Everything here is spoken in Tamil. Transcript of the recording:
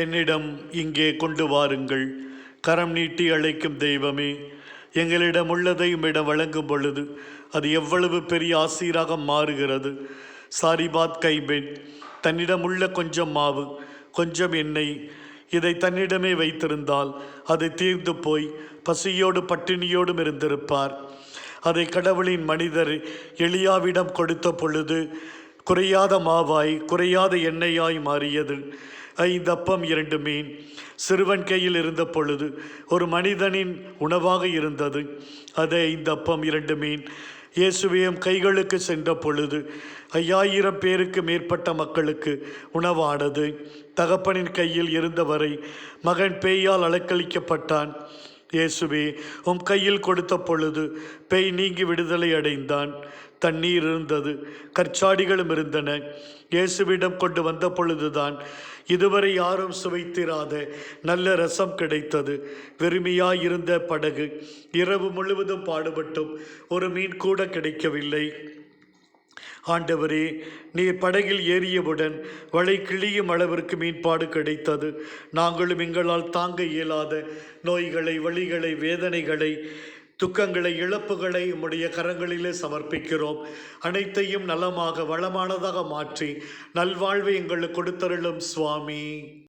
என்னிடம் இங்கே கொண்டு வாருங்கள். கரம் நீட்டி அழைக்கும் தெய்வமே, எங்களிடம் உள்ளதை உம்மிடம் வழங்கும் பொழுது அது எவ்வளவு பெரிய ஆசீராக மாறுகிறது. சாரிபாத் கைபெண் தன்னிடம் உள்ள கொஞ்சம் மாவு, கொஞ்சம் எண்ணெய், இதை தன்னிடமே வைத்திருந்தால் அது தீர்ந்து போய் பசியோடு பட்டினியோடும் இருந்திருப்பார். அதை கடவுளின் மனிதர் எலியாவிடம் கொடுத்த பொழுது குறையாத மாவாய் குறையாத எண்ணெயாய் மாறியது. 5 அப்பம் 2 மீன் சிறுவன் கையில் இருந்த பொழுது ஒரு மனிதனின் உணவாக இருந்தது. அது 5 அப்பம் 2 மீன் இயேசுவின் கைகளுக்கு சென்ற பொழுது 5000 பேருக்கு மேற்பட்ட மக்களுக்கு உணவானது. தகப்பனின் கையில் இருந்தவரை மகன் பேயால் அலக்களிக்கப்பட்டான். இயேசுவே, உம் கையில் கொடுத்த பொழுது பேய் நீங்கி விடுதலை அடைந்தான். தண்ணீர் இருந்தது, கற்சாடிகளும் இருந்தன. இயேசுவிடம் கொண்டு வந்த பொழுதுதான் இதுவரை யாரும் சுவைத்திராத நல்ல ரசம் கிடைத்தது. வெறுமையாயிருந்த படகு இரவு முழுவதும் பாடுபட்டும் ஒரு மீன் கூட கிடைக்கவில்லை. ஆண்டவரே, நீர் படகில் ஏறியவுடன் வலை கிழியும் அளவிற்கு மீன்பாடு கிடைத்தது. நாங்களும் எங்களால் தாங்க இயலாத நோய்களை, வலிகளை, வேதனைகளை, துக்கங்களை, இழப்புகளை உம்முடைய கரங்களிலே சமர்ப்பிக்கிறோம். அனைத்தையும் நலமாக வளமானதாக மாற்றி நல்வாழ்வை எங்களுக்கு கொடுத்தருளும் சுவாமி.